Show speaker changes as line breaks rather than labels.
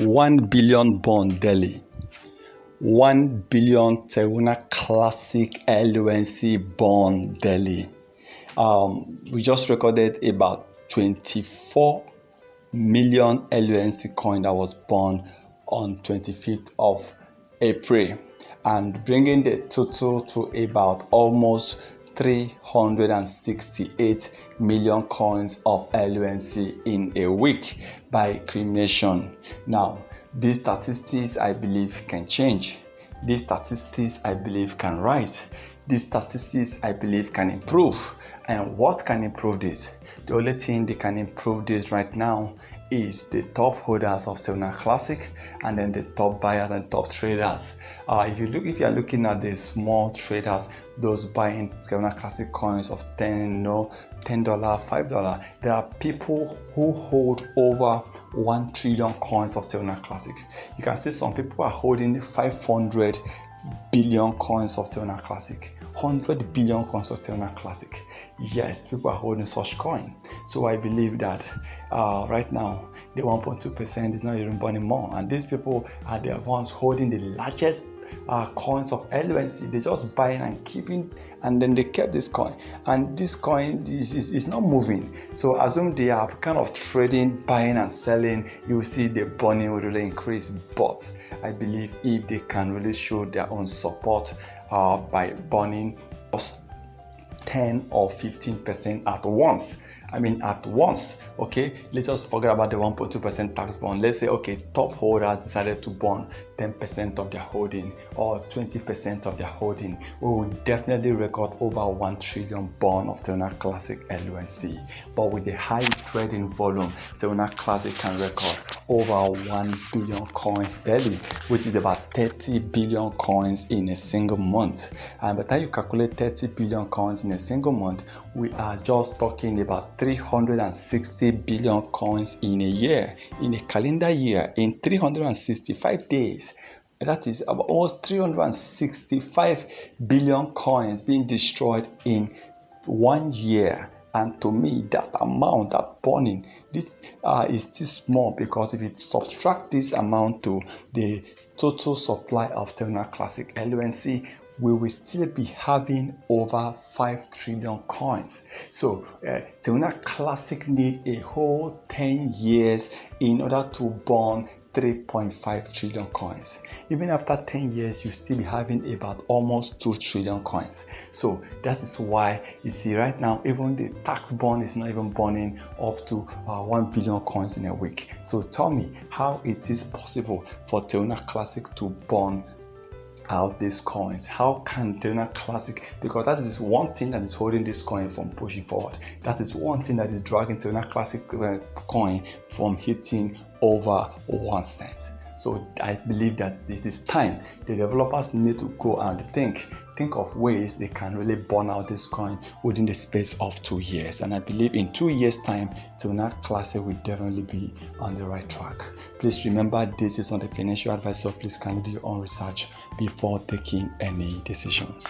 1 billion bond daily. 1 billion Terra Classic LUNC bond daily. We just recorded about 24 million LUNC coin that was burned on 25th of April, and bringing the total to about almost 368 million coins of LUNC in a week by cremation. Now, these statistics I believe can change. These statistics I believe can rise. These statistics I believe can improve. And what can improve this? The only thing they can improve this right now is the top holders of Terra Classic, and then the top buyers and top traders. If you are looking at the small traders, those buying Terra Classic coins of $10, $5, there are people who hold over 1 trillion coins of Terra Classic. You can see some people are holding 500 billion coins of Terra Classic, 100 billion coins of Terra Classic. Yes, people are holding such coin. So I believe that right now the 1.2% is not even burning more, and these people are the ones holding the largest coins of LUNC. They just buying and keeping, and then they kept this coin, and this coin is not moving. So assume they are kind of trading, buying and selling, you will see the burning will really increase. But I believe if they can really show their own support by burning just 10 or 15% at once. Okay, let's just forget about the 1.2% tax bond. Let's say, okay, top holders decided to burn 10% of their holding or 20% of their holding. We will definitely record over 1 trillion burn of Terra Classic LUNC. But with the high trading volume, Terra Classic can record over 1 billion coins daily, which is about 30 billion coins in a single month. And by the time you calculate 30 billion coins in a single month, we are just talking about 360 billion coins in a year, in a calendar year, in 365 days. That is about almost 365 billion coins being destroyed in 1 year. And to me, that amount, that burning, this is still small, because if it subtract this amount to the total supply of Terra Classic LUNC, we will still be having over 5 trillion coins. So Terra Classic need a whole 10 years in order to burn 3.5 trillion coins. Even after 10 years, you still be having about almost 2 trillion coins. So that is why you see right now, even the tax bond is not even burning up to 1 billion coins in a week. So tell me how it is possible for Terra Classic to burn out these coins. How can Terra Classic, because that is one thing that is holding this coin from pushing forward. That is one thing that is dragging Terra Classic coin from hitting over 1 cent. So I believe that it is time the developers need to go and think of ways they can really burn out this coin within the space of 2 years. And I believe in 2 years time, Terra Classic will definitely be on the right track. Please remember, this is not a financial advice, so please kindly do your own research before taking any decisions.